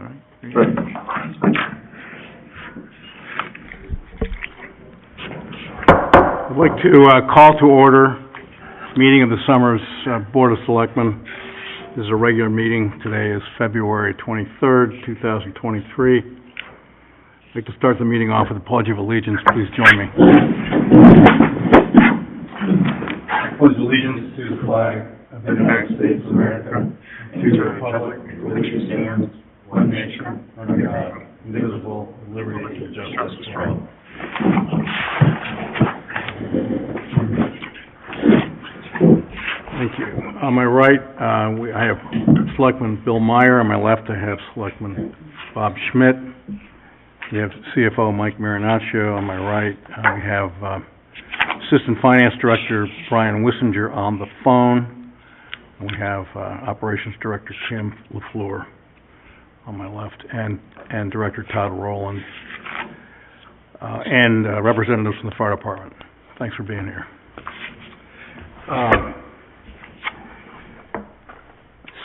right? I'd like to call to order meeting of the Summers Board of Selectmen. This is a regular meeting. Today is February 23rd, 2023. I'd like to start the meeting off with the Pledge of Allegiance. Please join me. I pledge allegiance to the flag of the United States of America, to the republic for which it stands, one nation, under God, indivisible, with liberty and justice for all. Thank you. On my right, I have Selectman Bill Meyer. On my left, I have Selectman Bob Schmidt. We have CFO Mike Marinaccio. On my right, we have Assistant Finance Director Brian Wissinger on the phone. We have Operations Director Kim LaFleur on my left, and Director Todd Rowland, and representatives from the Fire Department. Thanks for being here.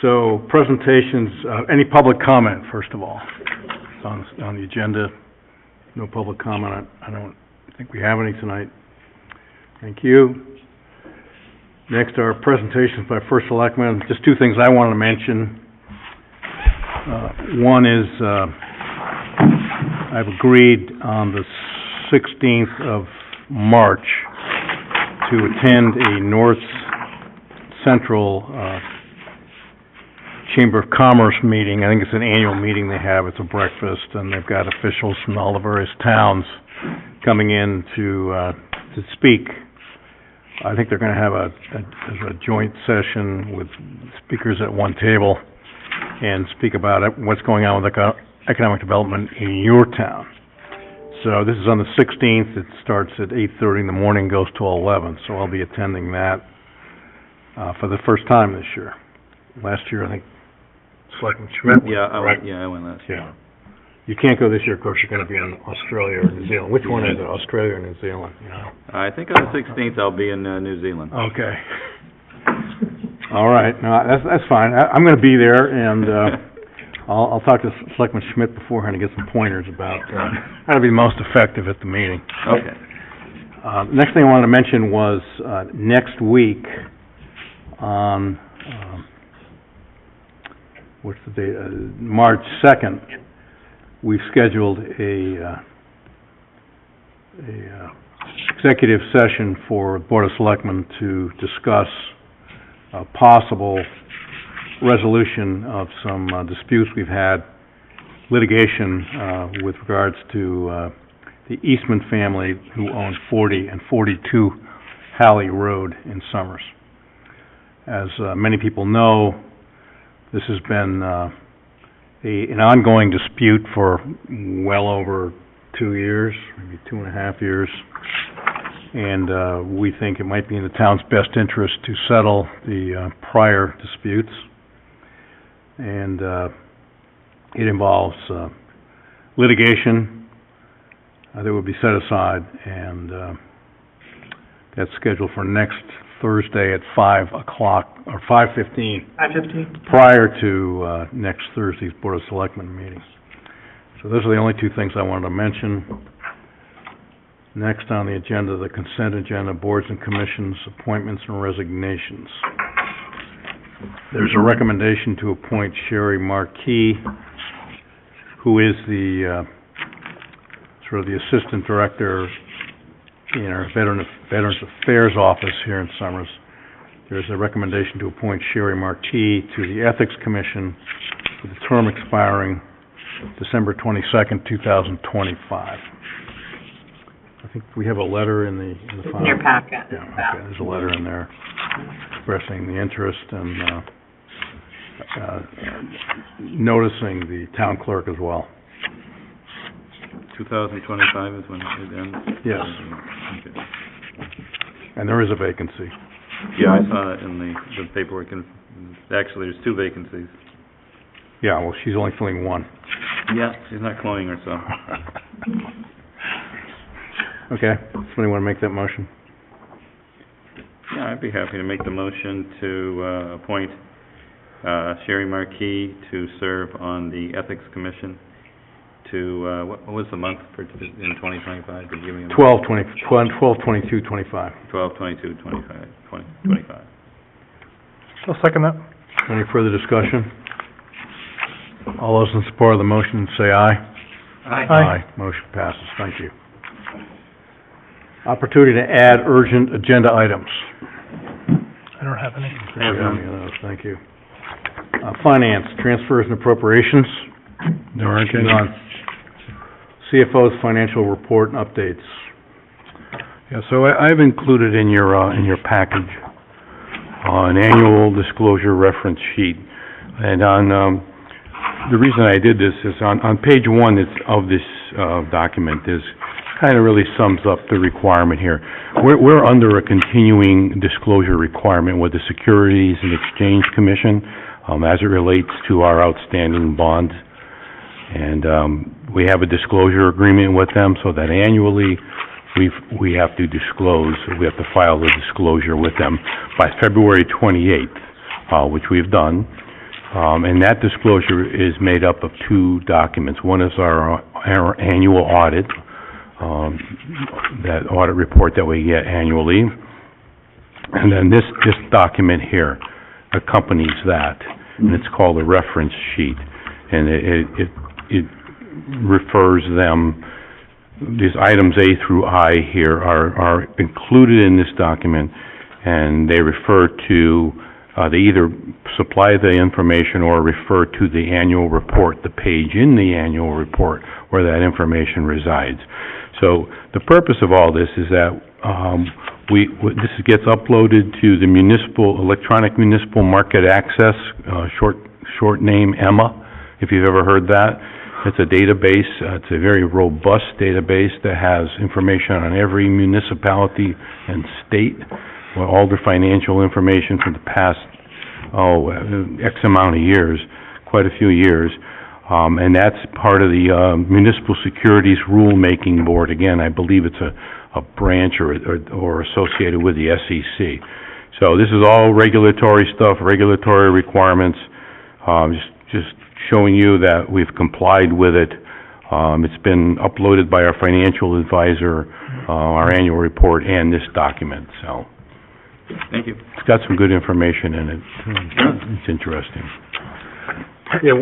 So presentations, any public comment, first of all? It's on the agenda. No public comment. I don't think we have any tonight. Thank you. Next are presentations by First Selectman. Just two things I wanted to mention. One is I've agreed on the 16th of March to attend a North Central Chamber of Commerce meeting. I think it's an annual meeting they have. It's a breakfast, and they've got officials from all the various towns coming in to speak. I think they're going to have a joint session with speakers at one table and speak about what's going on with economic development in your town. So this is on the 16th. It starts at 8:30 in the morning, goes till 11. So I'll be attending that for the first time this year. Last year, I think, Selectman Schmidt. Yeah, I went last year. Yeah. You can't go this year, of course. You're going to be in Australia or New Zealand. Which one is it, Australia or New Zealand? You know? I think on the 16th I'll be in New Zealand. Okay. All right. No, that's fine. I'm going to be there, and I'll talk to Selectman Schmidt beforehand to get some pointers about how to be most effective at the meeting. Okay. Next thing I wanted to mention was next week on what's the date? March 2nd. We've scheduled a executive session for Board of Selectmen to discuss a possible resolution of some disputes we've had, litigation with regards to the Eastman family who own 40 and 42 Halley Road in Somers. As many people know, this has been an ongoing dispute for well over 2 years, maybe 2.5 years, and we think it might be in the town's best interest to settle the prior disputes. And it involves litigation that would be set aside, and that's scheduled for next Thursday at 5 o'clock, or 5:15. 5:15. Prior to next Thursday's Board of Selectmen meeting. So those are the only two things I wanted to mention. Next on the agenda, the consent agenda, boards and commissions, appointments and resignations. There's a recommendation to appoint Sherry Marquis, who is the sort of the assistant director in our Veterans Affairs office here in Somers. There's a recommendation to appoint Sherry Marquis to the Ethics Commission with the term expiring December 22nd, 2025. I think we have a letter in the file. In your packet. Yeah, okay, there's a letter in there expressing the interest and noticing the town clerk as well. 2025 is when it ends? Yes. Okay. And there is a vacancy. Yeah, I saw that in the paperwork, and actually there's 2 vacancies. Yeah, well, she's only filling one. Yeah, she's not cloning herself. Okay, somebody want to make that motion? Yeah, I'd be happy to make the motion to appoint Sherry Marquis to serve on the Ethics Commission to, what was the month for, in 2025? Did you give me a month? 12/22/25. 12/22/25. I'll second that. Any further discussion? All those in support of the motion say aye. Aye. Motion passes. Thank you. Opportunity to add urgent agenda items. I don't have any. I have none. Any of those? Thank you. Finance, transfers and appropriations. There aren't any. None. CFO's financial report and updates. Yeah, so I've included in your package an annual disclosure reference sheet. And on, the reason I did this is on page 1 of this document is kind of really sums up the requirement here. We're under a continuing disclosure requirement with the Securities and Exchange Commission as it relates to our outstanding bonds. And we have a disclosure agreement with them so that annually we have to disclose, we have to file the disclosure with them by February 28th, which we've done. And that disclosure is made up of 2 documents. One is our annual audit, that audit report that we get annually. And then this document here accompanies that, and it's called a reference sheet. And it refers them, these items A through I here are included in this document, and they refer to, they either supply the information or refer to the annual report, the page in the annual report where that information resides. So the purpose of all this is that this gets uploaded to the electronic municipal market access, short name EMMA, if you've ever heard that. It's a database. It's a very robust database that has information on every municipality and state, all the financial information for the past, X amount of years, quite a few years. And that's part of the Municipal Securities Rulemaking Board. Again, I believe it's a branch or associated with the SEC. So this is all regulatory stuff, regulatory requirements, just showing you that we've complied with it. It's been uploaded by our financial advisor, our annual report, and this document. So Thank you. it's got some good information in it. It's interesting. Yeah,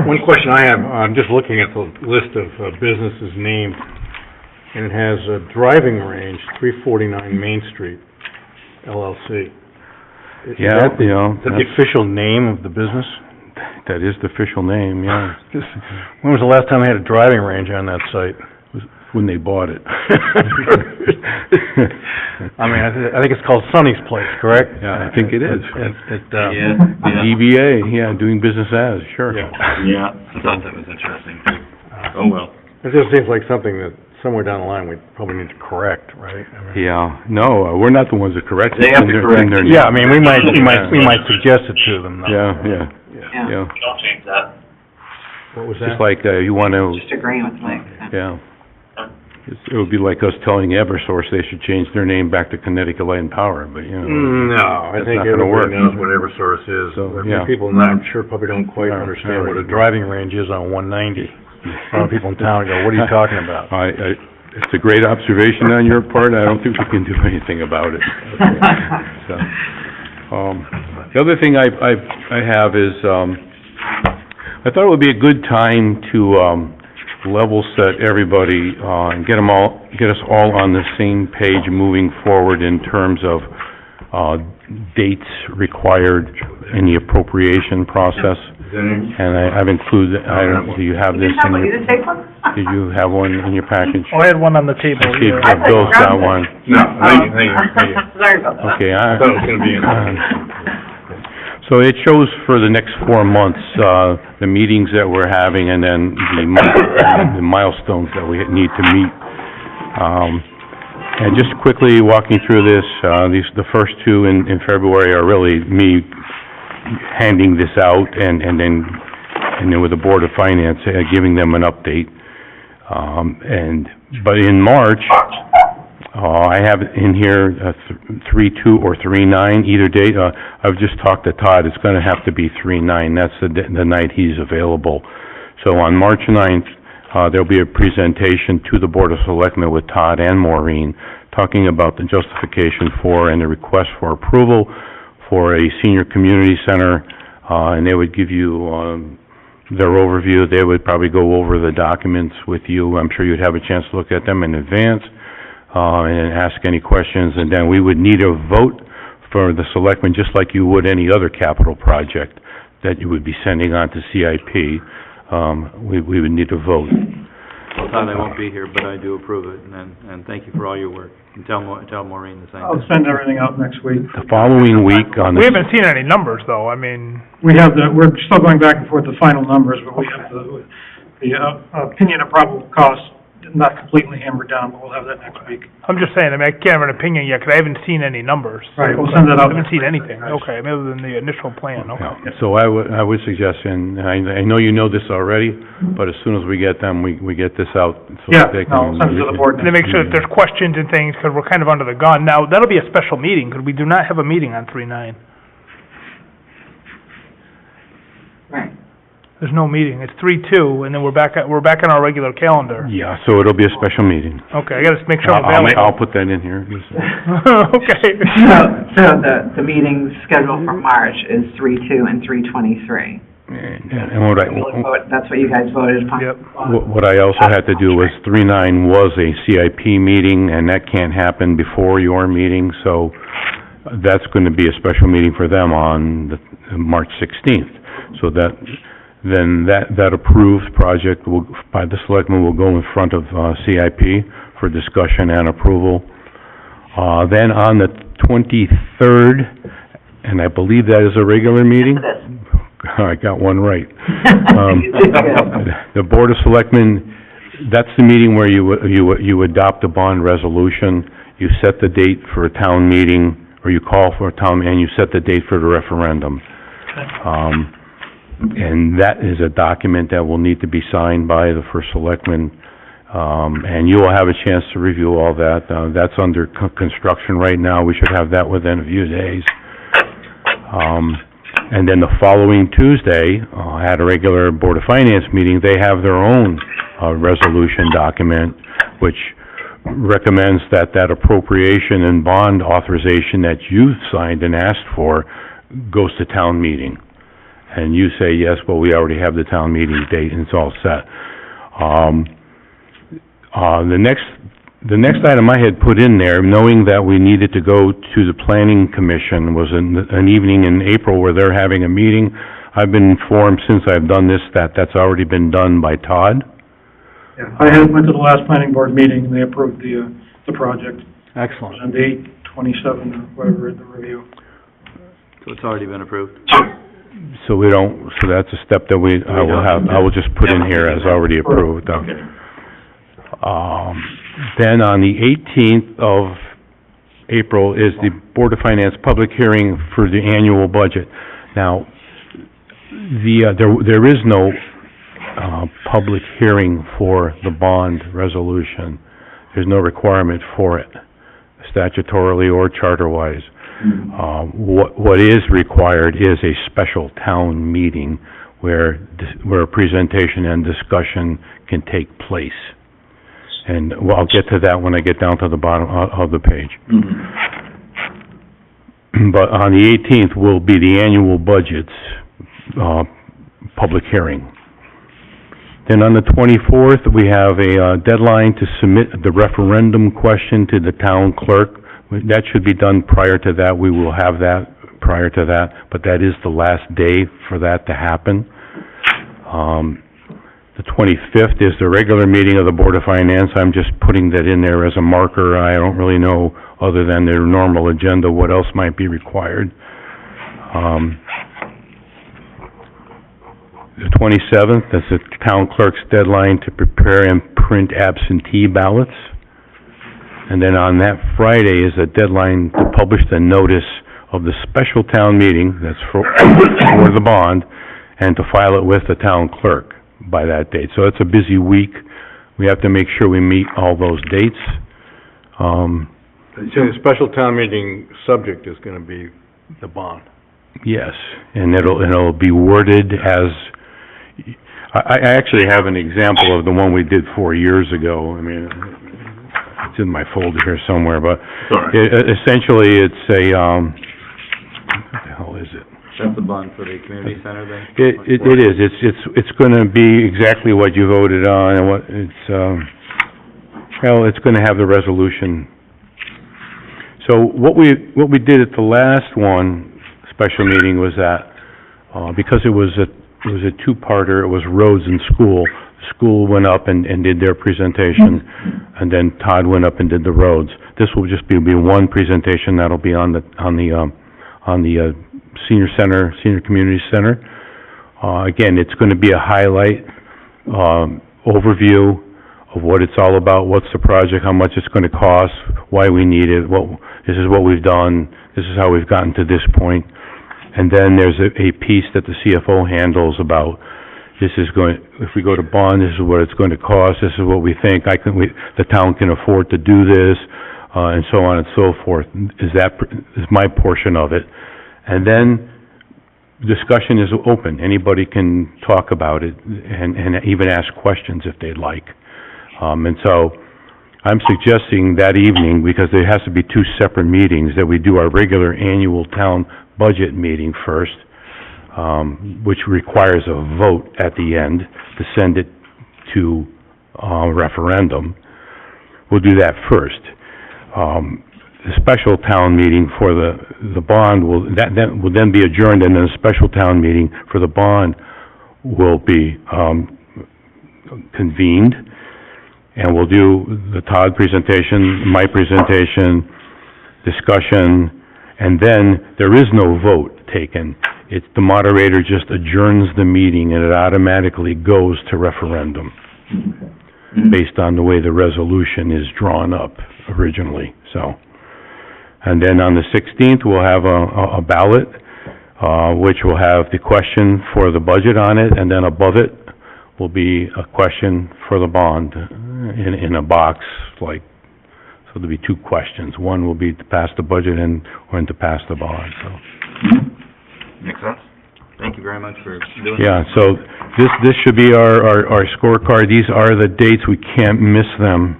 one question I have, I'm just looking at the list of businesses named, and it has a driving range, 349 Main Street, LLC. Yeah, you know, Is that the official name of the business? that is the official name, yeah. When was the last time they had a driving range on that site? When they bought it. I mean, I think it's called Sonny's Place, correct? Yeah, I think it is. Yeah. DBA, doing business as, sure. Yeah. Yeah, I thought that was interesting. Oh, well. It just seems like something that somewhere down the line we probably need to correct, right? I mean, Yeah, no, we're not the ones that correct it. They have to correct it. yeah, I mean, we might suggest it to them, though. Yeah. Yeah, don't change that. What was that? Just like, you wanna, Just agreeing with Mike. yeah. It would be like us telling Eversource they should change their name back to Connecticut Light and Power, but, No, I That's think not gonna work. everybody knows what Eversource is. So, I mean, yeah. people now, I'm sure, probably don't quite All right, understand all what a right. driving range is on 190. A lot of people in town go, what are you talking about? It's a great observation on your part, I don't think we can do anything about it. So, the other thing I have is, I thought it would be a good time to, level set everybody, and get us all on the same page moving forward in terms of, dates required in the appropriation process. And I've included, do you have this in your, did you have one in your package? Oh, I had one on the table. I see if yeah. Bill's got one. No, thank you. Sorry about that. Okay, I thought it was gonna be in. So it shows for the next 4 months, the meetings that we're having and then the milestones that we need to meet. And just quickly walking through this, the first 2 in February are really me handing this out and then with the Board of Finance, giving them an update. But in March, I have in here, 3/2 or 3/9, either date. I've just talked to Todd, it's gonna have to be 3/9, that's the night he's available. So on March 9th, there'll be a presentation to the Board of Selectmen with Todd and Maureen, talking about the justification for and the request for approval for a senior community center, and they would give you, their overview. They would probably go over the documents with you. I'm sure you'd have a chance to look at them in advance, and ask any questions, and then we would need a vote for the selectmen, just like you would any other capital project that you would be sending on to CIP. We would need a vote. Well, Todd, I won't be here, but I do approve it, and thank you for all your work. And tell Maureen the same. I'll send everything out next week. The following week on the... We haven't seen any numbers, though, I mean, We have we're still going back and forth the final numbers, but we have the opinion of probable cost not completely hammered down, but we'll have that next week. I'm just saying, I mean, I can't have an opinion yet, because I haven't seen any numbers. Right, we'll send that out I haven't next seen week. anything, okay, other than the initial plan, okay. Yeah. So I would suggest, and I know you know this already, but as soon as we get them, we get this out so Yeah, that they no, can... I'll send it to the board And to make sure that there's questions and things, because we're kind of under the gun. Now, that'll be a special meeting, because we do not have a meeting on 3/9. Right. There's no meeting, it's 3/2, and then we're back on our regular calendar. Yeah, so it'll be a special meeting. Okay, I gotta make sure I'm I'll available. put that in here. Okay. So the meeting scheduled for March is 3/2 and 3/23. And what That's what you guys voted upon? Yep. what I also had to do was 3/9 was a CIP meeting, and that can't happen before your meeting, so that's going to be a special meeting for them on March 16th. So that approved project by the selectmen will go in front of CIP for discussion and approval. Then on the 23rd, and I believe that is a regular meeting? I got one right. The Board of Selectmen, that's the meeting where you adopt a bond resolution, you set the date for a town meeting, or you call for a town, and you set the date for the referendum. And that is a document that will need to be signed by the first selectman, and you will have a chance to review all that. That's under construction right now. We should have that within a few days. And then the following Tuesday, at a regular Board of Finance meeting, they have their own resolution document, which recommends that appropriation and bond authorization that you've signed and asked for goes to town meeting. And you say, yes, well, we already have the town meeting date and it's all set. The next item I had put in there, knowing that we needed to go to the Planning Commission, was an evening in April where they're having a meeting. I've been informed since I've done this that that's already been done by Todd. Yeah, I went to the last planning board meeting, and they approved the project. Excellent. On the 8/27, or whatever, the review. So it's already been approved? So that's a step that I will just put in here as already approved. Okay. Then on the 18th of April is the Board of Finance public hearing for the annual budget. Now, there is no public hearing for the bond resolution. There's no requirement for it, statutorily or charter-wise. What is required is a special town meeting where a presentation and discussion can take place. And I'll get to that when I get down to the bottom of the page. But on the 18th will be the annual budget's public hearing. Then on the 24th, we have a deadline to submit the referendum question to the town clerk. That should be done prior to that. We will have that prior to that, but that is the last day for that to happen. The 25th is the regular meeting of the Board of Finance. I'm just putting that in there as a marker. I don't really know, other than their normal agenda, what else might be required. The 27th, that's the town clerk's deadline to prepare and print absentee ballots. And then on that Friday is a deadline to publish the notice of the special town meeting, that's for the bond, and to file it with the town clerk by that date. So it's a busy week. We have to make sure we meet all those dates. So the special town meeting subject is gonna be the bond. Yes, and it'll be worded as, I actually have an example of the one we did 4 years ago. I mean, it's in my folder here somewhere, but essentially it's a, what the hell is it? That's the bond for the community center then? It is, it's gonna be exactly what you voted on, and what, it's gonna have the resolution. So what we did at the last one, special meeting, was that, because it was a two-parter, it was roads and school. School went up and did their presentation, and then Todd went up and did the roads. This will just be one presentation that'll be on the senior center, senior community center. Again, it's gonna be a highlight, overview of what it's all about, what's the project, how much it's gonna cost, why we need it, this is what we've done, this is how we've gotten to this point. And then there's a piece that the CFO handles about, if we go to bond, this is what it's going to cost, this is what we think, the town can afford to do this, and so on and so forth, is my portion of it. And then discussion is open. Anybody can talk about it and even ask questions if they'd like. And so I'm suggesting that evening, because there has to be two separate meetings, that we do our regular annual town budget meeting first, which requires a vote at the end to send it to referendum. We'll do that first. The special town meeting for the bond will then be adjourned, and then a special town meeting for the bond will be convened, and we'll do the Todd presentation, my presentation, discussion, and then there is no vote taken. The moderator just adjourns the meeting, and it automatically goes to referendum based on the way the resolution is drawn up originally. So, and then on the 16th, we'll have a ballot, which will have the question for the budget on it, and then above it will be a question for the bond in a box, so there'll be two questions. One will be to pass the budget and one to pass the bond, so. Makes sense. Thank you very much for doing Yeah, so this should be our scorecard. These are the dates, we can't miss them.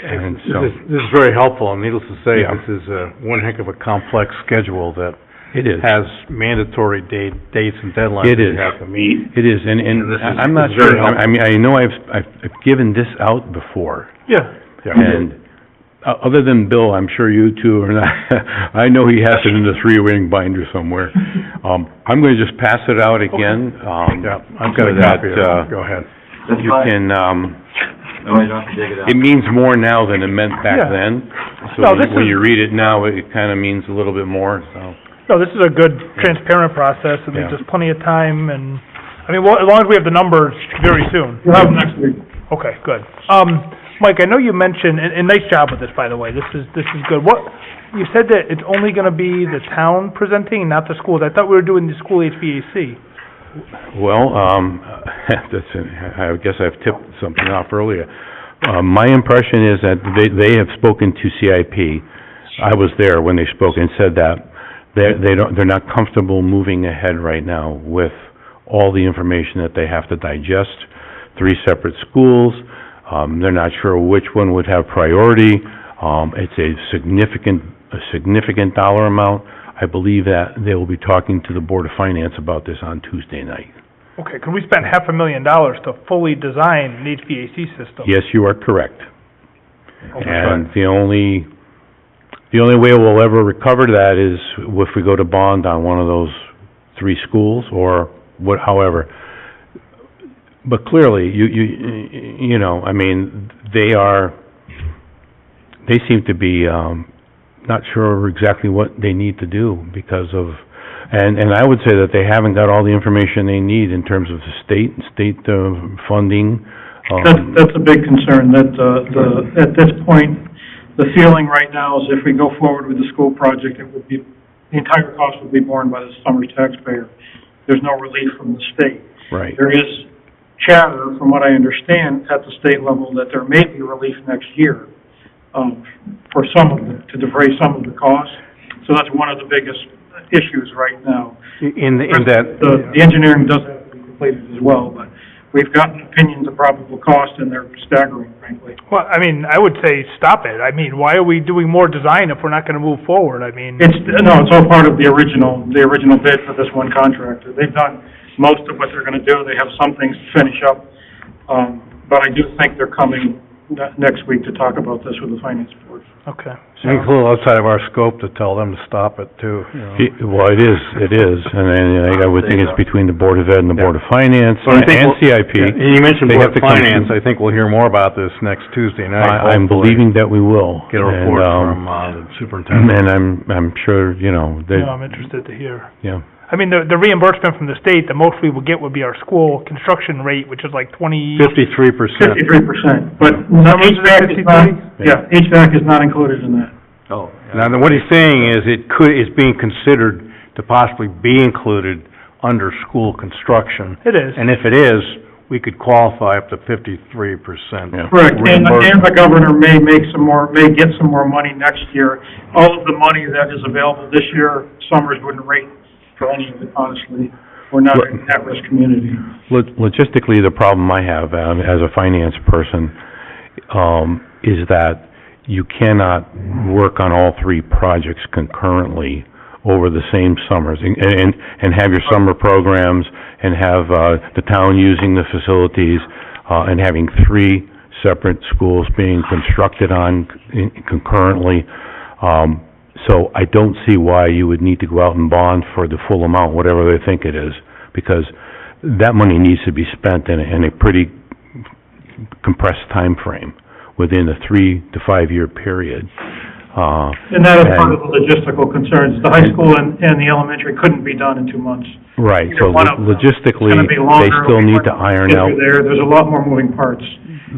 And so, This is very helpful, and needless to say, Yeah. this is one heck of a complex schedule that it is. has mandatory dates and deadlines It that is. you have to meet. It is, and this is- I'm not this is very sure, I mean, I know I've given this out before, Yeah. and other than Bill, I'm sure you two are not, I know he has it in the three-ring binder somewhere. I'm gonna just pass it out again, Yeah, I've got a so copy of that, it. Go ahead. That's you fine. can, No, you don't have to dig it out. it means more now than it meant back Yeah. then. No, So this when is- you read it now, it kinda means a little bit more, so. No, this is a good, transparent process, and Yeah. there's plenty of time, and, I mean, as long as we have the numbers very soon. We'll have them next week. Okay, good. Mike, I know you mentioned, and nice job with this, by the way, this is good. You said that it's only gonna be the town presenting, not the schools. I thought we were doing the school HVAC. Well, I guess I've tipped something off earlier. My impression is that they have spoken to CIP. I was there when they spoke and said that they're not comfortable moving ahead right now with all the information that they have to digest. 3 separate schools, they're not sure which one would have priority. It's a significant dollar amount. I believe that they will be talking to the Board of Finance about this on Tuesday night. Okay, could we spend $500,000 to fully design an HVAC system? Yes, you are correct. Okay. And the only way we'll ever recover that is if we go to bond on one of those 3 schools, or however. But clearly, you know, I mean, they seem to be, not sure exactly what they need to do because of, and I would say that they haven't got all the information they need in terms of the state funding. That's a big concern, that, at this point, the feeling right now is if we go forward with the school project, the entire cost would be borne by the Summers taxpayer. There's no relief from the state. Right. There is chatter, from what I understand, at the state level, that there may be relief next year, for some of to defray some of the costs. So that's one of the biggest issues right now. In that, The engineering does have to be completed as well, but we've gotten opinions of probable cost, and they're staggering, frankly. Well, I mean, I would say stop it. I mean, why are we doing more design if we're not gonna move forward? I mean, It's all part of the original bid for this one contractor. They've done most of what they're gonna do. They have some things to finish up. But I do think they're coming next week to talk about this with the finance board. okay. it's a little outside of our scope to tell them to stop it too, you know. Well, it is, and I would think it's between the Board of Ed and the Board of Finance But I think and we'll- CIP. Yeah, and you mentioned They Board have of to come to- Finance, I think we'll hear more about this next Tuesday night. I'm hopefully. believing that we will. Get a And, report from, the superintendent. And I'm sure, you know, No, that, I'm interested to hear. yeah. I mean, the reimbursement from the state, the most we would get would be our school construction rate, which is like 53%. 53%, but How much is it, HVAC is not, 53? yeah, HVAC is not included in that. Oh. Now, what he's saying is is being considered to possibly be included under school construction. It is. And if it is, we could qualify up to 53%. Yeah. Correct, and reimbursement. the governor may get some more money next year. All of the money that is available this year, Summers wouldn't rate for any of it, honestly. We're not an at-risk community. Logistically, the problem I have, as a finance person, is that you cannot work on all three projects concurrently over the same summers, and have your summer programs, and have, the town using the facilities, and having three separate schools being constructed on concurrently. So I don't see why you would need to go out and bond for the full amount, whatever they think it is, because that money needs to be spent in a pretty compressed time frame, within a 3 to 5 year period. And that is part of the logistical concerns. The high school and the elementary couldn't be done in 2 months. Right, Either so one of them. logistically, It's gonna be they longer, still it'll be need to more iron get out through there's a lot more moving parts.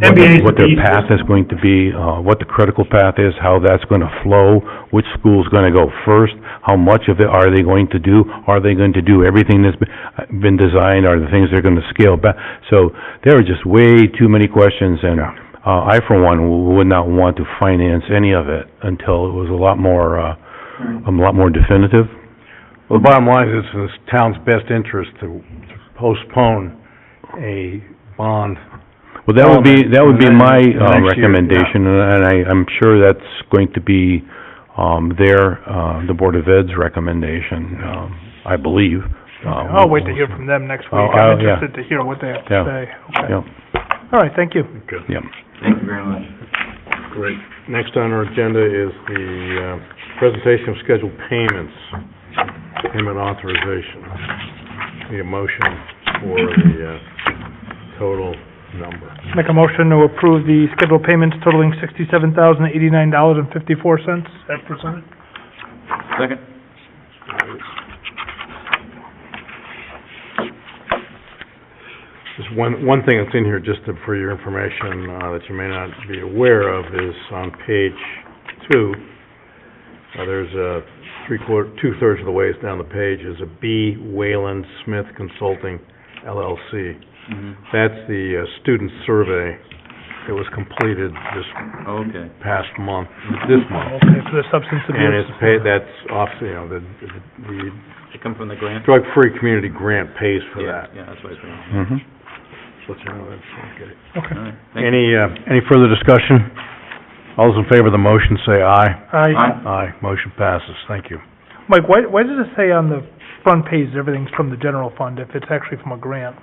what MBA is what their the path easiest. is going to be, what the critical path is, how that's gonna flow, which school's gonna go first, how much of it are they going to do? Are they going to do everything that's been designed, are the things they're gonna scale back? So, there are just way too many questions, and, I, for one, would not want to finance any of it until it was a lot more definitive. Well, the bottom line is, it's in the town's best interest to postpone a bond. Well, that would be my, Next year, recommendation, and I'm sure that's going to be, the Board of Ed's recommendation, I believe. I'll wait to hear from them next week. Oh, I'm yeah. interested to hear what they have to Yeah. say. Okay. Yeah, All right, thank you. yeah. Thank you very much. Great. Next on our agenda is the, presentation of scheduled payments, payment authorization. Need a motion for the, total number. Make a motion to approve the scheduled payments totaling $67,089.54 as presented. Second? Just one thing that's in here, just for your information, that you may not be aware of, is on page 2, there's a two-thirds of the ways down the page is a B. Wayland Smith Consulting LLC. Mm-hmm. That's the, student survey that was completed this Okay. past month, this month. Okay, for the substance And abuse. it's paid, that's off, the They come from the grant? drug-free community grant pays for Yeah, that. yeah, that's what I think. Mm-hmm. So, you know, that's, okay. Okay. All right. Thank you. Any further discussion? All those in favor of the motion say aye. Aye. Aye, motion passes, thank you. Mike, why does it say on the front page everything's from the general fund if it's actually from a grant?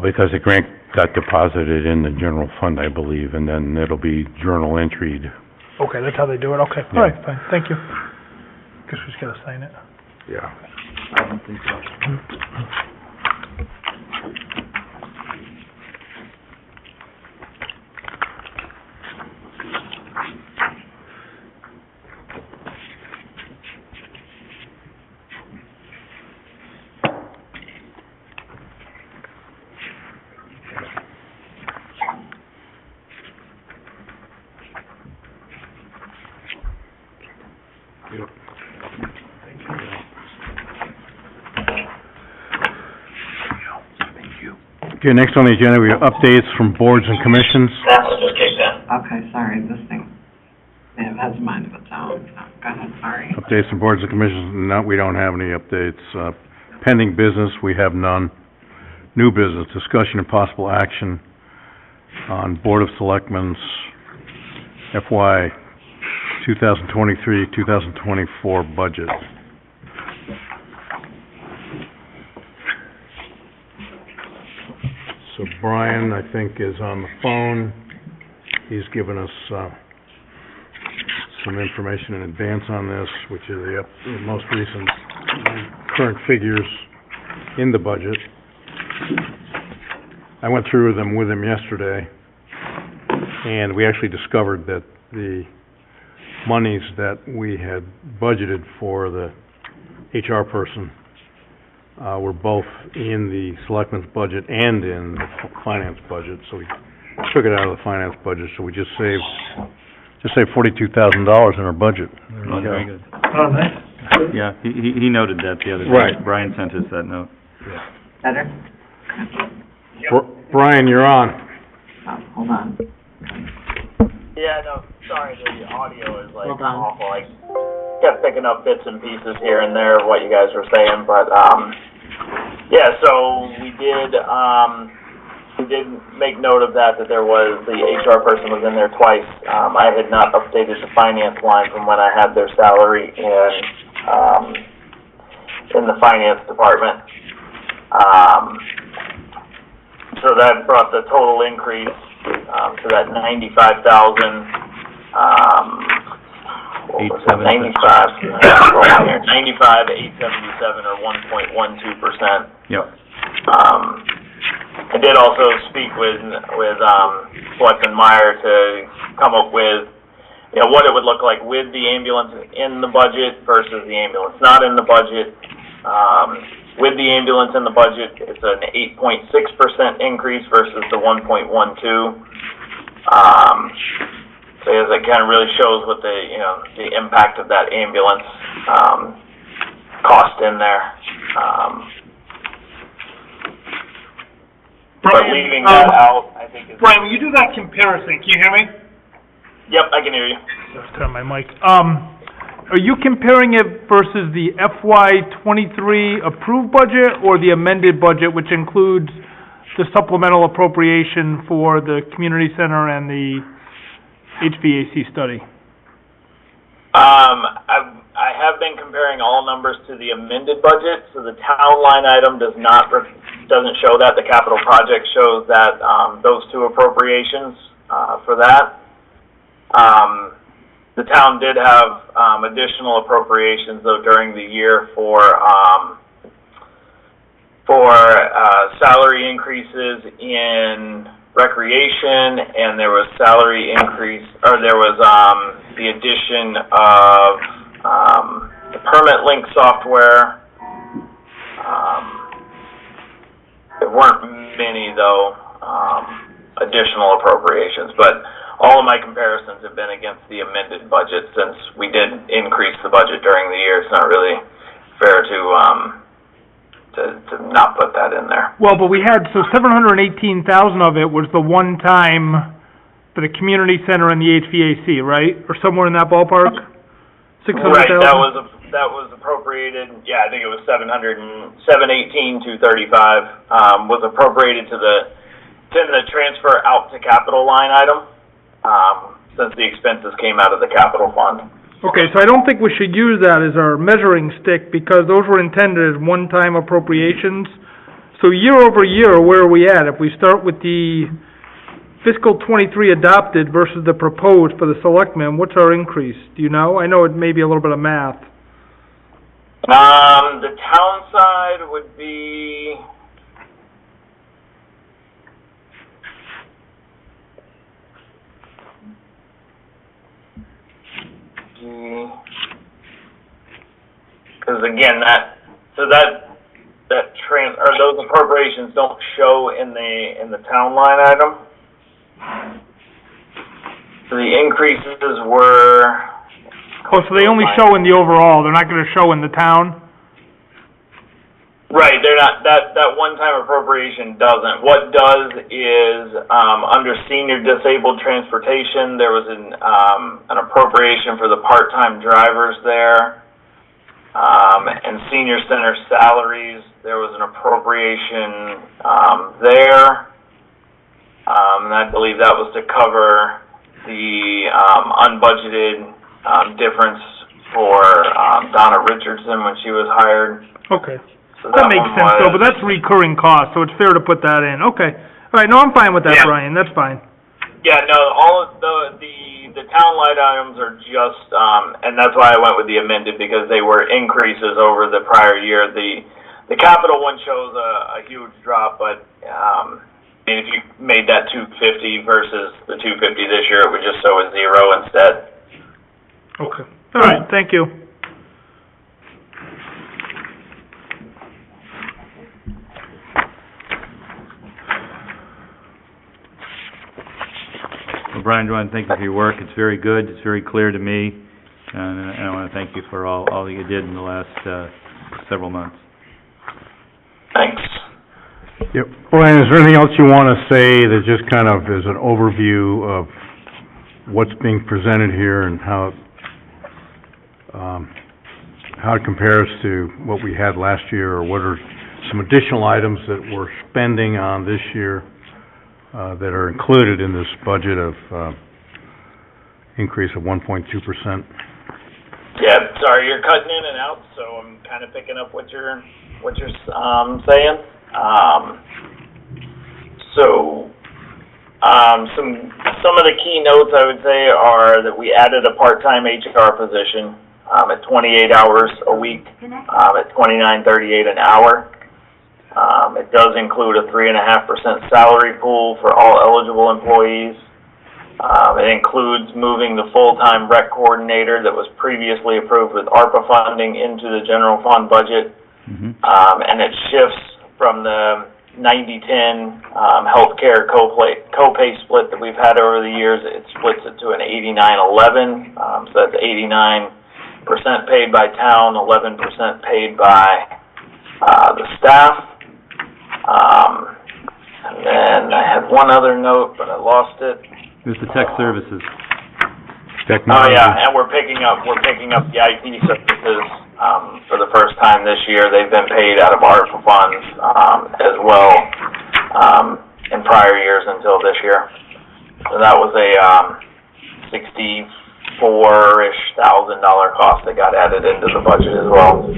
Because the grant got deposited in the general fund, I believe, and then it'll be journal entered. Okay, that's how they do it, okay. Yeah. All right, fine, thank you. Guess we just gotta sign it. Yeah. I don't think so. Okay, next on the agenda, we have updates from boards and commissions. That one just kicked in. Okay, sorry, this thing, it has a mind of its own. Go ahead, sorry. Updates from boards and commissions, no, we don't have any updates. Pending business, we have none. New business, discussion and possible action on Board of Selectmen's FY 2023-2024 budget. So Brian, I think, is on the phone. He's given us, some information in advance on this, which is the most recent current figures in the budget. I went through them with him yesterday, and we actually discovered that the monies that we had budgeted for the HR person were both in the selectmen's budget and in the finance budget, so we took it out of the finance budget, so we just saved $42,000 in our budget. There Oh, you very go. good. Oh, nice. Yeah, he noted that the other day. Right. Brian sent us that note. Better? Brian, you're on. Oh, hold on. Yeah, no, sorry, the audio is like Hold on. awful. I kept picking up bits and pieces here and there of what you guys were saying, but, yeah, so we did make note of that there was, the HR person was in there twice. I had not updated the finance line from when I had their salary in the finance department. So that brought the total increase, to that 95,000, what was it, 95,877 or 1.12%. Yep. I did also speak with Selectman Meyer to come up with, you know, what it would look like with the ambulance in the budget versus the ambulance not in the budget. With the ambulance in the budget, it's an 8.6% increase versus the 1.12. So as it kind of really shows what the impact of that ambulance cost in there. But leaving that out, I think is... Brian, when you do that comparison, can you hear me? Yep, I can hear you. Let's turn my mic. Are you comparing it versus the FY '23 approved budget or the amended budget, which includes the supplemental appropriation for the community center and the HVAC study? I have been comparing all numbers to the amended budget, so the town line item doesn't show that. The capital project shows that, those two appropriations, for that. The town did have, additional appropriations though during the year for salary increases in recreation, and there was salary increase, or there was, the addition of, the Permit Link software. There weren't many though, additional appropriations, but all of my comparisons have been against the amended budget since we did increase the budget during the year. It's not really fair to not put that in there. Well, but we had, so $718,000 of it was the one time for the community center and the HVAC, right? Or somewhere in that ballpark? 600,000? Right, that was appropriated, yeah, I think it was $718,235, was appropriated to the transfer out to capital line item, since the expenses came out of the capital fund. Okay, so I don't think we should use that as our measuring stick, because those were intended as one-time appropriations. So year over year, where are we at? If we start with the fiscal '23 adopted versus the proposed for the selectmen, what's our increase? Do you know? I know it may be a little bit of math. The town side would be... Because again, those appropriations don't show in the town line item. So the increases were... Oh, so they only show in the overall, they're not gonna show in the town? Right, they're not, that one-time appropriation doesn't. What does is, under senior disabled transportation, there was an appropriation for the part-time drivers there. And senior center salaries, there was an appropriation, there. And I believe that was to cover the, unbudgeted, difference for, Donna Richardson when she was hired. Okay. So That makes one sense though, was- but that's recurring cost, so it's fair to put that in. Okay. All right, no, I'm fine with that, Yeah. Brian, that's fine. Yeah, no, all of the town line items are just, and that's why I went with the amended, because they were increases over the prior year. The capital one shows a huge drop, but, if you made that 250 versus the 250 this year, it would just show a 0 instead. Okay. All right, thank you. Well, Brian, I want to thank you for your work. It's very good. It's very clear to me. And I want to thank you for all you did in the last several months. Thanks. Yep. Brian, is there anything else you want to say that just kind of is an overview of what's being presented here and how it compares to what we had last year, or what are some additional items that we're spending on this year that are included in this budget of increase of 1.2%? Yeah, sorry, you're cutting in and out, so I'm kind of picking up what you're saying. Some of the key notes I would say are that we added a part-time HR position at 28 hours a week, at $29.38 an hour. It does include a 3.5% salary pool for all eligible employees. It includes moving the full-time rec coordinator that was previously approved with ARPA funding into the general fund budget. And it shifts from the 90-10 healthcare co-pay split that we've had over the years. It splits it to an 89-11, so that's 89% paid by town, 11% paid by the staff. And then I had one other note, but I lost it. It was the tech services. Oh, yeah, and we're picking up the IT services, for the first time this year. They've been paid out of ARPA funds, as well, in prior years until this year. So that was a, $64,000-ish cost that got added into the budget as well.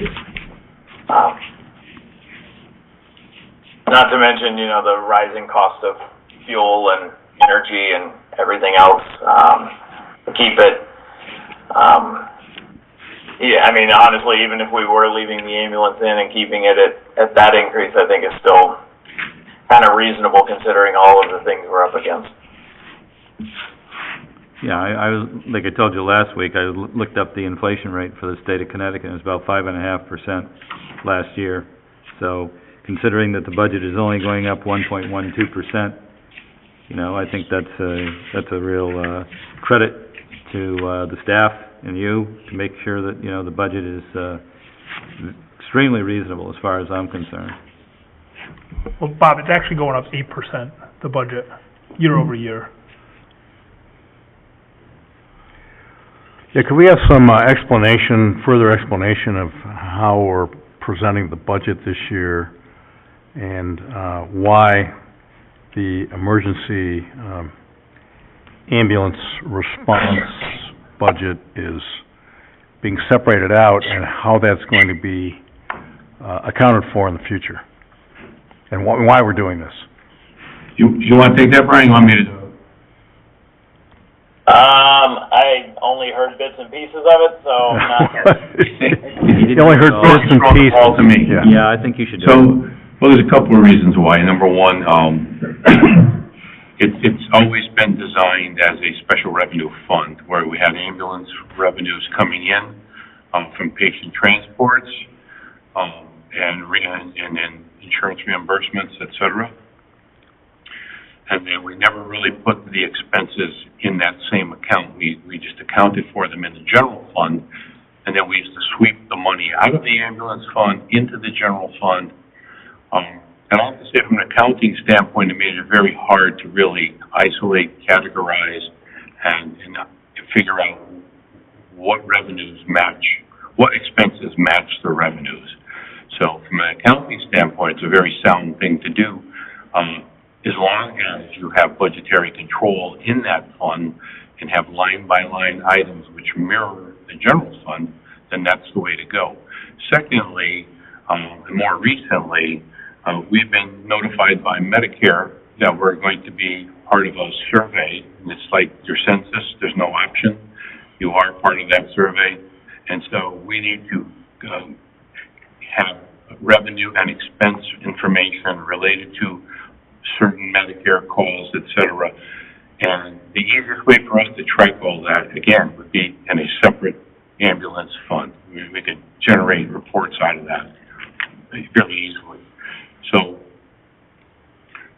Not to mention, the rising cost of fuel and energy and everything else, to keep it, honestly, even if we were leaving the ambulance in and keeping it at that increase, I think it's still kind of reasonable considering all of the things we're up against. Yeah, I was, like I told you last week, I looked up the inflation rate for the state of Connecticut, and it was about 5.5% last year. So, considering that the budget is only going up 1.12%, I think that's a real credit to the staff and you to make sure that the budget is extremely reasonable as far as I'm concerned. Well, Bob, it's actually going up 8%, the budget, year over year. Yeah, could we have some further explanation of how we're presenting the budget this year, and why the emergency ambulance response budget is being separated out, and how that's going to be accounted for in the future, and why we're doing this? You want to take that, Brian? You want me to do it? I only heard bits and pieces of it, so I'm not... You only heard bits and pieces. To me. Yeah, I think you should do it. Well, there's a couple of reasons why. Number one, it's always been designed as a special revenue fund, where we have ambulance revenues coming in from patient transports, and then insurance reimbursements, et cetera. And then we never really put the expenses in that same account. We just accounted for them in the general fund and then we used to sweep the money out of the ambulance fund into the general fund. And I have to say, from an accounting standpoint, it made it very hard to really isolate, categorize, and figure out what revenues match, what expenses match the revenues. So from an accounting standpoint, it's a very sound thing to do. As long as you have budgetary control in that fund and have line-by-line items which mirror the general fund, then that's the way to go. Secondly, and more recently, we've been notified by Medicare that we're going to be part of a survey. And it's like your census, there's no option. You are part of that survey. And so we need to have revenue and expense information related to certain Medicare calls, et cetera. And the easiest way for us to track all that, again, would be in a separate ambulance fund. We could generate reports out of that fairly easily. So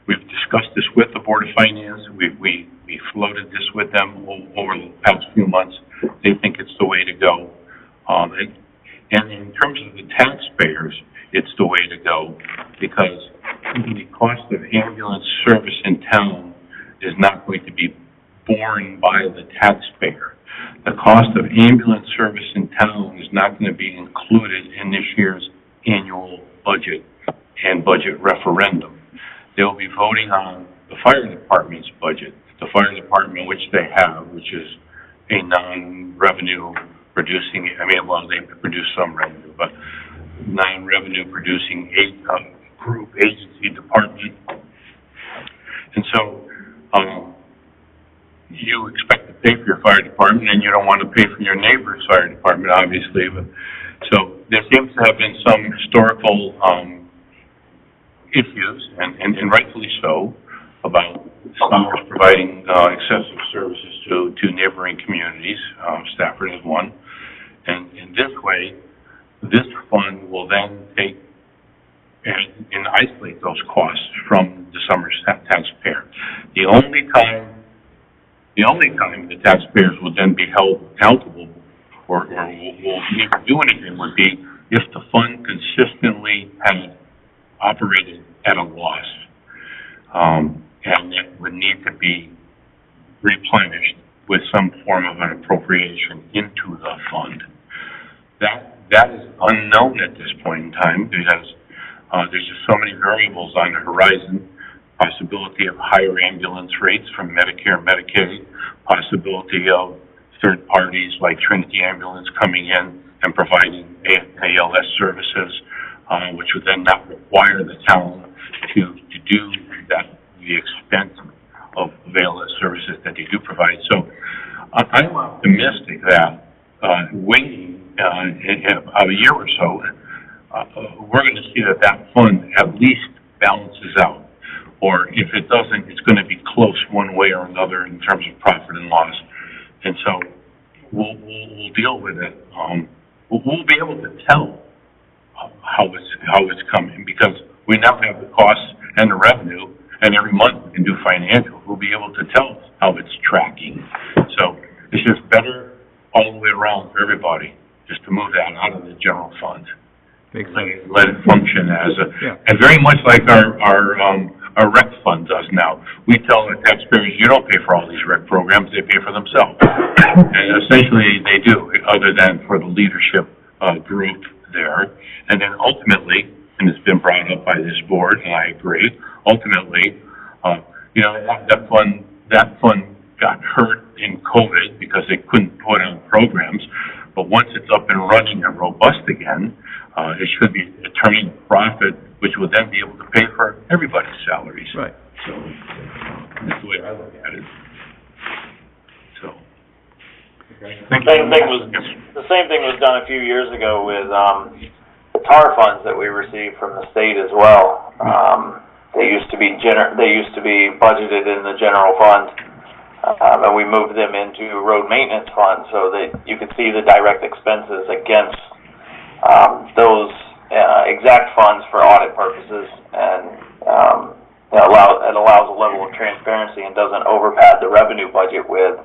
we've discussed this with the Board of Finance. We floated this with them over the past few months. They think it's the way to go. And in terms of the taxpayers, it's the way to go, because the cost of ambulance service in town is not going to be borne by the taxpayer. The cost of ambulance service in town is not going to be included in this year's annual budget and budget referendum. They'll be voting on the fire department's budget. The fire department, which they have, which is a non-revenue producing, they produce some revenue, but non-revenue producing group agency department. And so, you expect to pay for your fire department, and you don't want to pay for your neighbor's fire department, obviously. But so there seems to have been some historical issues, and rightfully so, about Summers providing excessive services to neighboring communities. Stafford is one. And in this way, this fund will then take and isolate those costs from the Summers taxpayer. The only time the taxpayers will then be held accountable or will need to do anything would be if the fund consistently had operated at a loss. And it would need to be replenished with some form of an appropriation into the fund. That is unknown at this point in time, because there's just so many variables on the horizon. Possibility of higher ambulance rates from Medicare and Medicaid, possibility of third parties like Trinity Ambulance coming in and providing ALS services, which would then not require the town to do the expense of ALS services that they do provide. So I'm optimistic that waiting a year or so, we're going to see that fund at least balances out. Or if it doesn't, it's going to be close one way or another in terms of profit and loss. And so we'll deal with it. We'll be able to tell how it's coming, because we now have the costs and the revenue, and every month we can do financial. We'll be able to tell how it's tracking. So it's just better all the way around for everybody, just to move that out of the general fund. Let it function as and very much like our rec fund does now. We tell the taxpayers, you don't pay for all these rec programs, they pay for themselves. And essentially they do, other than for the leadership group there. And then ultimately, and it's been brought up by this board, and I agree, ultimately, that fund got hurt in COVID because they couldn't put on programs. But once it's up and running and robust again, it should be turning a profit, which would then be able to pay for everybody's salaries. Right. So that's the way I look at it. So. The same thing was done a few years ago with TAR funds that we received from the state as well. They used to be budgeted in the general fund, and we moved them into road maintenance fund so that you could see the direct expenses against those exact funds for audit purposes, and it allows a level of transparency and doesn't overpad the revenue budget with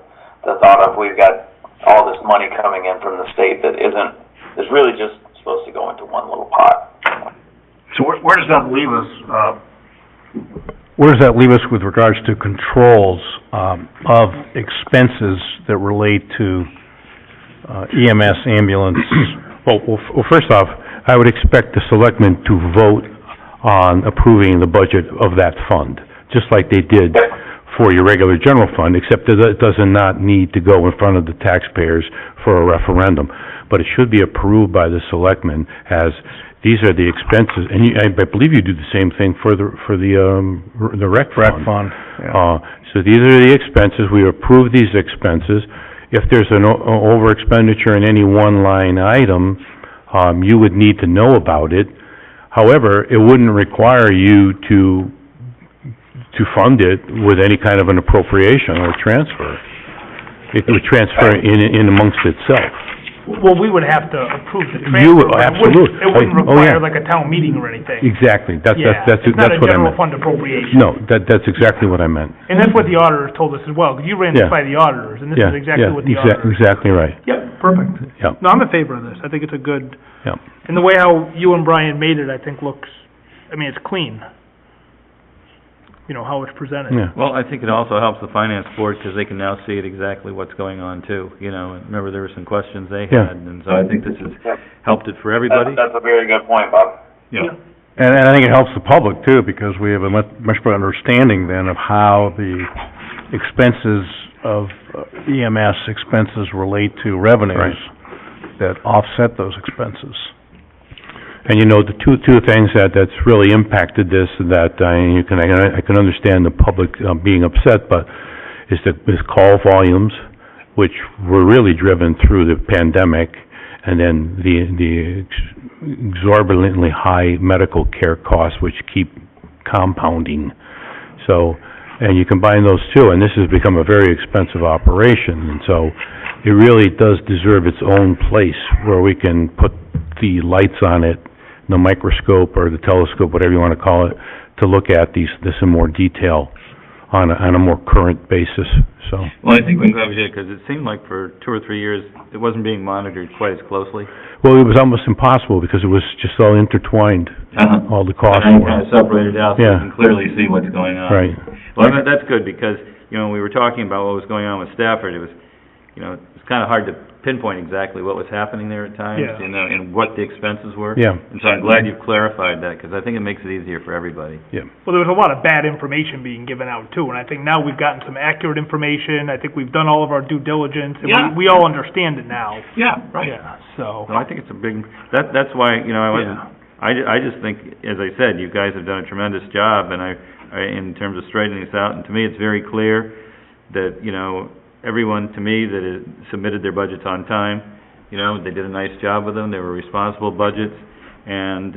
the thought of we've got all this money coming in from the state that is really just supposed to go into one little pot. So where does that leave us, Where does that leave us with regards to controls of expenses that relate to EMS, ambulance? Well, first off, I would expect the selectmen to vote on approving the budget of that fund, just like they did for your regular general fund, except that it does not need to go in front of the taxpayers for a referendum. But it should be approved by the selectmen as these are the expenses, and I believe you do the same thing for the rec fund. Yeah. So these are the expenses, we approve these expenses. If there's an over expenditure in any one line item, you would need to know about it. However, it wouldn't require you to fund it with any kind of an appropriation or transfer. It would transfer in amongst itself. Well, we would have to approve the transfer. You would, but absolutely. It wouldn't Oh, yeah. require like a town meeting or anything. Exactly, that's Yeah, what I meant. it's not a general fund appropriation. No, that's exactly what I meant. And that's what the auditors told us as well, because you ran this Yeah. by the auditors, and this Yeah, is exactly yeah, what the auditors... exactly right. Yep, perfect. Yep. No, I'm in favor of this. I think it's a good... Yep. And the way how you and Brian made it, I think looks, I mean, it's clean. You know, how it's presented. Yeah. Well, I think it also helps the finance board, because they can now see it exactly what's going on too, you know, and remember there were some questions they Yeah. had, and so I think this has helped it for everybody. That's a very good point, Bob. Yeah. And I think it helps the public too, because we have a much better understanding then of how the expenses of EMS expenses relate to revenues that offset those expenses. And you know, the two things that's really impacted this, that I can understand the public being upset, but is call volumes, which were really driven through the pandemic, and then the exorbitantly high medical care costs, which keep compounding. So, and you combine those two, and this has become a very expensive operation, and so it really does deserve its own place where we can put the lights on it, the microscope or the telescope, whatever you want to call it, to look at this in more detail on a more current basis, so. Well, I think we're glad we did, because it seemed like for 2 or 3 years, it wasn't being monitored quite as closely. Well, it was almost impossible because it was just all intertwined, all the costs And were. kind of separated out so Yeah. you can clearly see what's going on. Right. Well, that's good, because, you know, when we were talking about what was going on with Stafford, it was, you know, it's kind of hard to pinpoint exactly what was happening there at times, Yeah. you know, and what the expenses were. Yeah. And so I'm glad you've clarified that, because I think it makes it easier for everybody. Well, there was a lot of bad information being given out too, and I think now we've gotten some accurate information. I think we've done all of our due diligence, and Yeah. we all understand it now. yeah, right. Yeah, so... So I think it's a big, that's why, you know, I wasn't, I just think, as I said, you guys have done a tremendous job, and I in terms of straightening this out, and to me, it's very clear that, you know, everyone, to me, that has submitted their budgets on time, you know, they did a nice job with them, they were responsible budgets, and,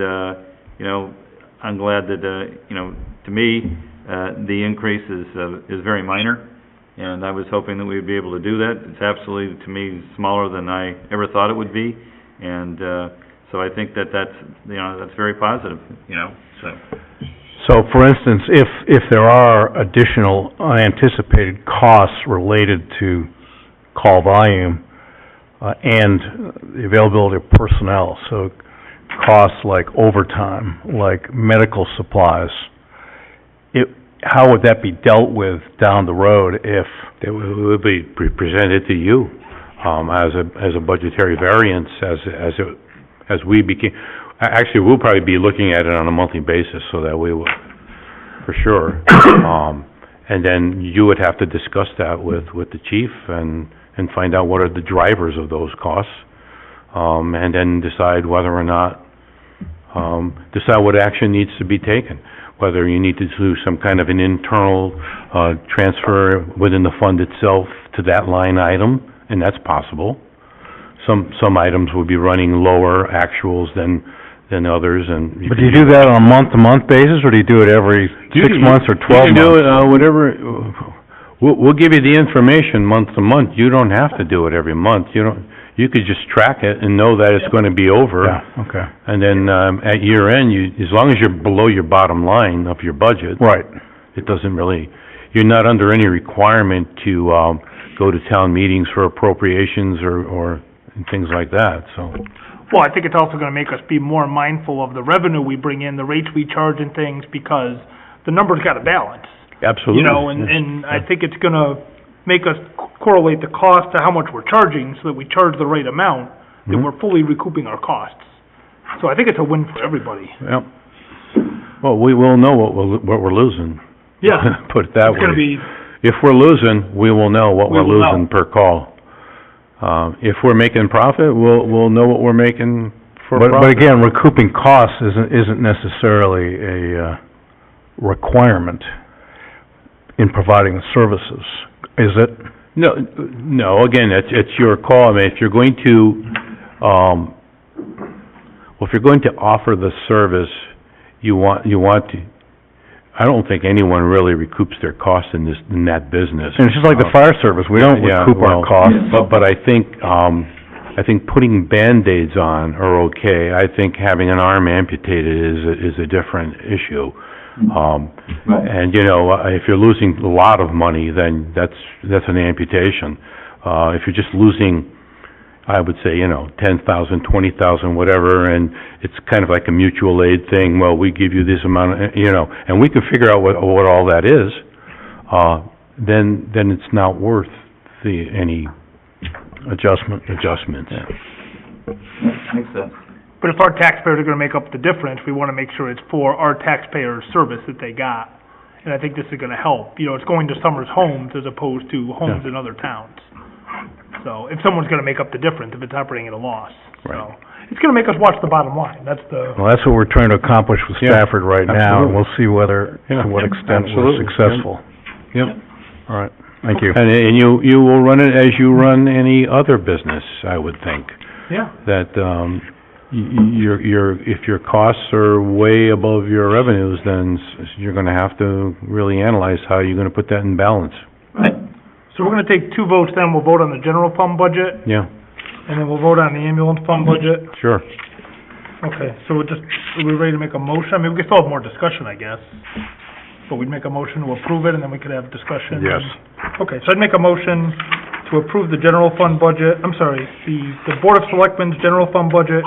you know, I'm glad that, you know, to me, the increase is very minor, and I was hoping that we'd be able to do that. It's absolutely, to me, smaller than I ever thought it would be, and, so I think that's, you know, that's very positive, you know, so. So, for instance, if there are additional unanticipated costs related to call volume, and the availability of personnel, so costs like overtime, like medical supplies, how would that be dealt with down the road if... It would be presented to you, as a budgetary variance, as we became... Actually, we'll probably be looking at it on a monthly basis, so that we will, for sure. And then you would have to discuss that with the chief and find out what are the drivers of those costs, and then decide whether or not, decide what action needs to be taken. Whether you need to do some kind of an internal, transfer within the fund itself to that line item, and that's possible. Some items would be running lower actuals than others, and... But do you do that on a month-to-month basis, or do you do it every 6 months or 12 months? You can do it, whatever, we'll give you the information month to month. You don't have to do it every month. You could just track it and know that it's gonna be over. Yeah, okay. And then, at year end, as long as you're below your bottom line of your budget. Right. It doesn't really, you're not under any requirement to go to town meetings for appropriations or and things like that, so. Well, I think it's also gonna make us be more mindful of the revenue we bring in, the rates we charge and things, because the numbers gotta balance. Absolutely. You know, and I think it's gonna make us correlate the cost to how much we're charging, so that we charge the right amount, that Mhm. we're fully recouping our costs. So I think it's a win for everybody. Yep. Well, we will know what we're losing. Yeah. Put it that It's gonna way. be, If we're losing, we will know what We we're will know. losing per call. If we're making profit, we'll know what we're making for profit. But again, recouping costs isn't necessarily a, requirement in providing the services, is it? No, again, it's your call. I mean, if you're going to, if you're going to offer the service, you want to, I don't think anyone really recoups their costs in that business. And it's just like the fire service, we don't Yeah, recoup our well, costs. But I think putting Band-Aids on are okay. I think having an arm amputated is a different issue. And, you know, if you're losing a lot of money, then that's an amputation. If you're just losing, I would say, you know, 10,000, 20,000, whatever, and it's kind of like a mutual aid thing, well, we give you this amount, you know, and we can figure out what all that is, then it's not worth any adjustments. Makes sense. but if our taxpayers are gonna make up the difference, we wanna make sure it's for our taxpayers' service that they got. And I think this is gonna help, you know, it's going to Summers Homes as opposed to homes in other towns. So, if someone's gonna make up the difference, if it's operating at a loss, so. Right. It's gonna make us watch the bottom line, that's the, Well, that's what we're trying to accomplish with Yeah, Stafford right now, and absolutely. we'll see whether, Yeah, to what yep, extent we're absolutely, successful. Yep. All right, thank you. And you will run it as you run any other business, I would think. yeah. That, if your costs are way above your revenues, then you're gonna have to really analyze how you're gonna put that in balance. Right. So we're gonna take 2 votes then, we'll vote on the general fund budget, Yeah, and then we'll vote on the ambulance fund budget. sure. Okay, so we're are we ready to make a motion? I mean, we can still have more discussion, I guess. But we'd make a motion to approve it, and then we could have discussion. Yes. Okay, so I'd make a motion to approve the general fund budget, I'm sorry, the Board of Selectmen's general fund budget,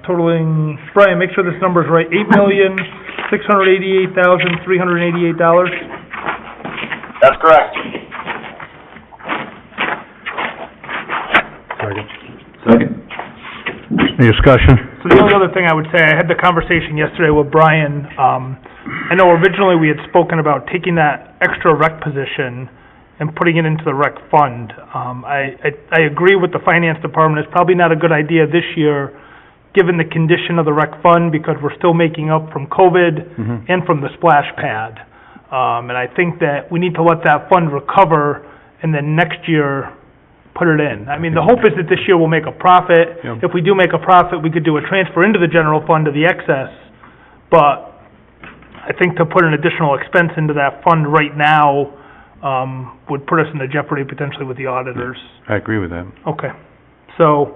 totaling, Brian, make sure this number's right, $8,688,388. That's correct. Second. Any discussion? So the only other thing I would say, I had the conversation yesterday with Brian, I know originally we had spoken about taking that extra rec position and putting it into the rec fund. I agree with the finance department, it's probably not a good idea this year, given the condition of the rec fund, because we're still making up from COVID and from the splash pad. And I think that we need to let that fund recover, and then next year, put it in. I mean, the hope is that this year we'll make a profit. Yeah. If we do make a profit, we could do a transfer into the general fund of the excess, but I think to put an additional expense into that fund right now, would put us into jeopardy potentially with the auditors. I agree with that. Okay, so,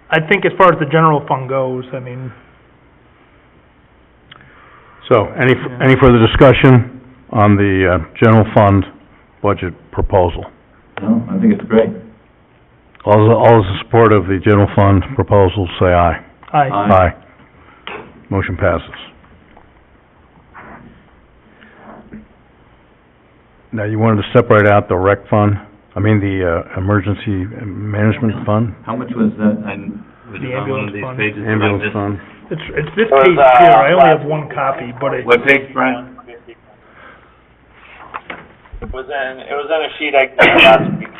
I think as far as the general fund goes, I mean, So, any further discussion on the, general fund budget proposal? No, I think it's great. All those in support of the general fund proposal, say aye. aye. Motion passes. Now, you wanted to separate out the rec fund, the, emergency management fund? How much was that? Was The it on one of ambulance these fund. pages? Ambulance fund. It's this page here, I only have one copy, but it, What page, Brian? It was in a sheet I gave you last week.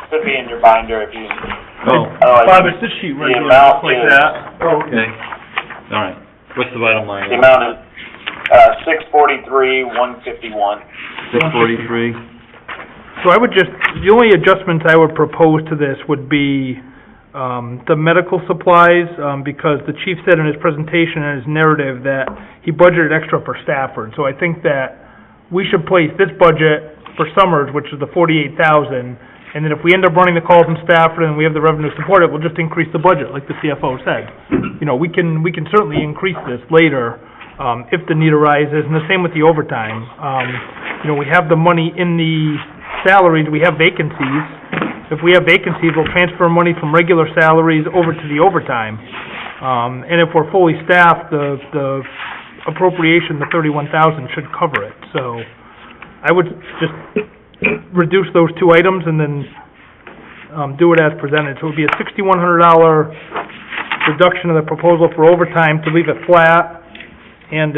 Should be in your binder if you, Oh, Bob, it's this sheet right the here, amount just like is- that. oh, okay. All right. What's the bottom line? the amount is, $643,151. 643? So I would just, the only adjustments I would propose to this would be, the medical supplies, because the chief said in his presentation and his narrative that he budgeted extra for Stafford. So I think that we should place this budget for Summers, which is the 48,000, and then if we end up running the calls in Stafford and we have the revenue to support it, we'll just increase the budget, like the CFO said. You know, we can certainly increase this later, if the need arises, and the same with the overtime. we have the money in the salaries, we have vacancies. If we have vacancies, we'll transfer money from regular salaries over to the overtime. And if we're fully staffed, the appropriation, the 31,000 should cover it. So I would just reduce those two items and then, do it as presented. So it would be a $6,100 reduction of the proposal for overtime to leave it flat, and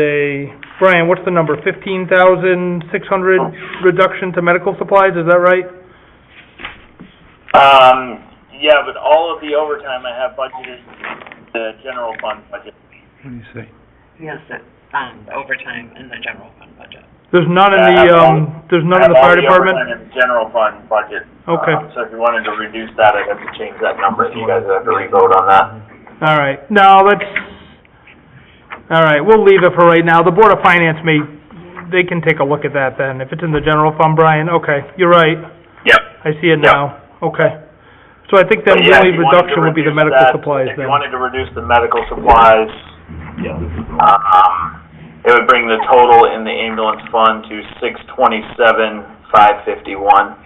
Brian, what's the number, 15,600 reduction to medical supplies, is that right? Yeah, but all of the overtime I have budgeted the general fund budget. What do you say? Yes, it, overtime in the general fund budget. There's none in the, there's none in the fire department? I have all the overtime in the general fund budget. Okay. So if you wanted to reduce that, I'd have to change that number, so you guys would have to re-vote on that. All right, no, all right, we'll leave it for right now. The Board of Finance they can take a look at that then. If it's in the general fund, Brian, okay, you're right. Yep. I see it now, okay. So I think then the only reduction would be the medical supplies then. If you wanted to reduce the medical supplies, it would bring the total in the ambulance fund to $627,551.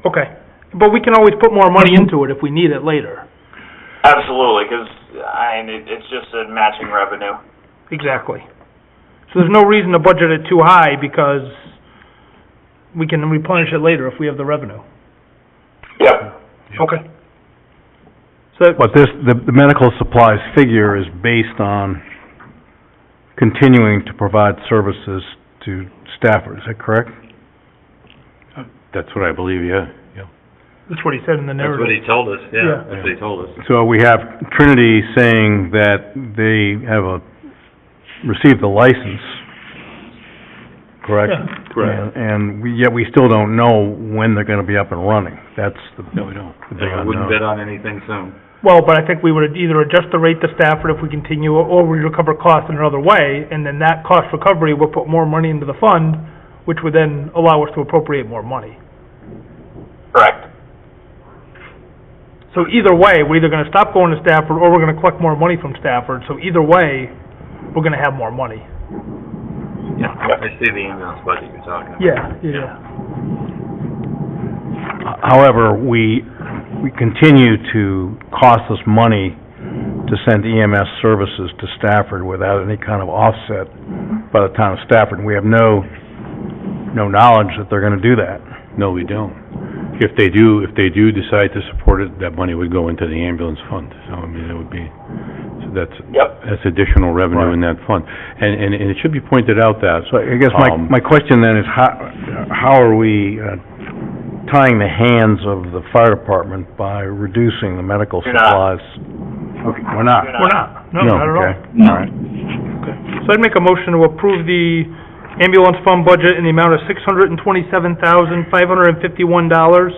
Okay, but we can always put more money into it if we need it later. Absolutely, because it's just a matching revenue. Exactly. So there's no reason to budget it too high because we can replenish it later if we have the revenue. Yep. Okay. So, But the medical supplies figure is based on continuing to provide services to staffers, is that correct? That's what I believe, yeah. that's what he said in the narrative. That's what he told us, Yeah. that's what he told us. So we have Trinity saying that they have received the license, correct? Yeah. Correct. And yet we still don't know when they're gonna be up and running. That's the No, we don't. the big I wouldn't unknown. bet on anything soon. Well, but I think we would either adjust the rate to Stafford if we continue, or we recover costs in another way, and then that cost recovery will put more money into the fund, which would then allow us to appropriate more money. Correct. So either way, we're either gonna stop going to Stafford, or we're gonna collect more money from Stafford, so either way, we're gonna have more money. Yeah, I see the ambulance budget you're talking about. Yeah. However, we continue to cost us money to send EMS services to Stafford without any kind of offset by the town of Stafford. We have no knowledge that they're gonna do that. No, we don't. If they do decide to support it, that money would go into the ambulance fund. So, I mean, it would be, so that's additional revenue in that fund. And it should be pointed out that. So I guess my question then is how are we tying the hands of the fire department by reducing the medical You're not. supplies? Okay, we're not. You're We're not, no, not at all. Okay, all right. So I'd make a motion to approve the ambulance fund budget in the amount of $627,551.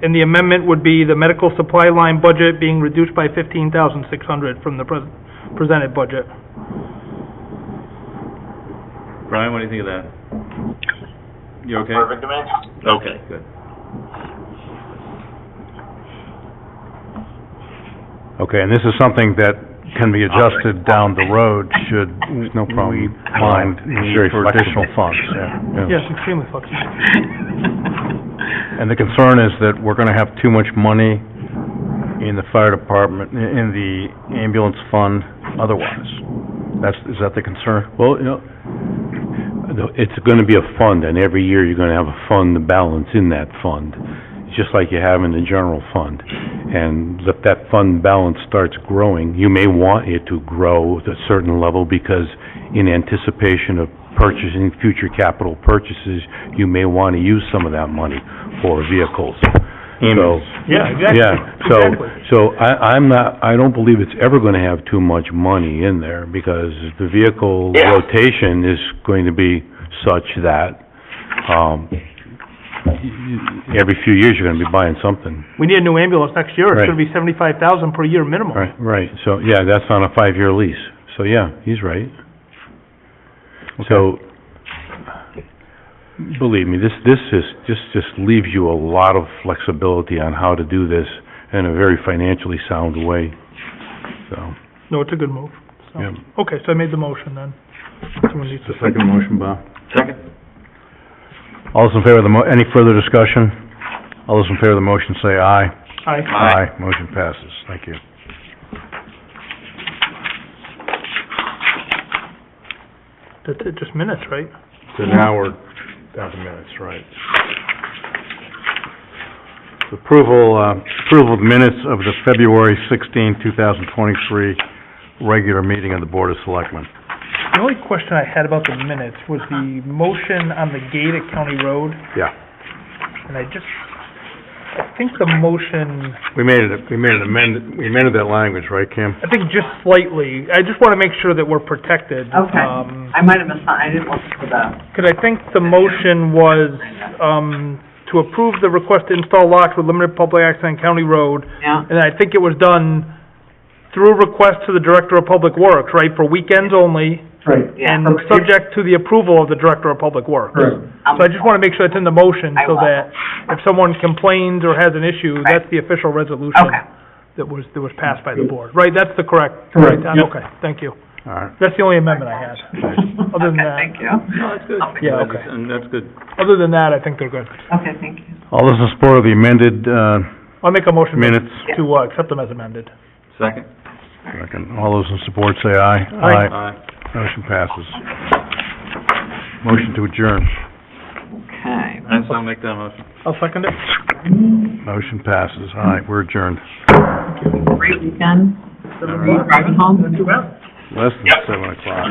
And the amendment would be the medical supply line budget being reduced by $15,600 from the presented budget. Brian, what do you think of that? You okay? Perfect to me? Okay, good. Okay, and this is something that can be adjusted down the road should no problem. we find need Very for additional flexible. funds, yeah. Yes, extremely flexible. And the concern is that we're gonna have too much money in the fire department, in the ambulance fund otherwise. Is that the concern? Well, it's gonna be a fund, and every year you're gonna have a fund balance in that fund, just like you have in the general fund. And if that fund balance starts growing, you may want it to grow at a certain level because in anticipation of purchasing future capital purchases, you may want to use some of that money for vehicles. So, Yeah, exactly. so I don't believe it's ever gonna have too much money in there because the vehicle rotation is going to be such that, every few years you're gonna be buying something. We need a new ambulance next year, it's Right. gonna be $75,000 per year minimum. Right, so, yeah, that's on a 5-year lease. So, yeah, he's right. So, believe me, this just leaves you a lot of flexibility on how to do this in a very financially sound way, so, No, it's a good move, so. yeah. Okay, so I made the motion then. Someone needs to Second motion, Bob? Second? All those in favor of the any further discussion? All those in favor of the motion say aye. Aye. Aye. Motion passes. Thank you. That's it, just minutes, right? So now we're down to minutes, right. Approval of minutes of the February 16, 2023 regular meeting of the Board of Selectmen. The only question I had about the minutes was the motion on the gate at County Road, Yeah. and I think the motion, We amended that language, right, Kim? I think just slightly, I just want to make sure that we're protected. Okay. I might have I didn't listen to the, Because I think the motion was, to approve the request to install locks with limited public access on County Road, yeah, and I think it was done through request to the Director of Public Works, right, for weekends only, Right. yeah. and subject to the approval of the Director of Public Works. Correct. So I just want to make sure it's in the motion, I so will. that if someone complains or has an issue, Right. that's the official resolution Okay. that was passed by the board. Right, that's the correct? Correct, right, yep. Okay, thank you. All right. That's the only amendment I had. Other than Okay, that, thank you. No, that's good. Yeah, okay. And that's good. other than that, I think they're good. Okay, thank you. All those in support of the amended I'll make a motion minutes? to accept them as amended. Second? Second. All those in support say aye. Aye. Aye. Motion passes. Motion to adjourn. Okay. And so I'll make that motion. I'll second it. Motion passes. All right, we're adjourned. Great weekend. Are you driving home? Less than 7 o'clock.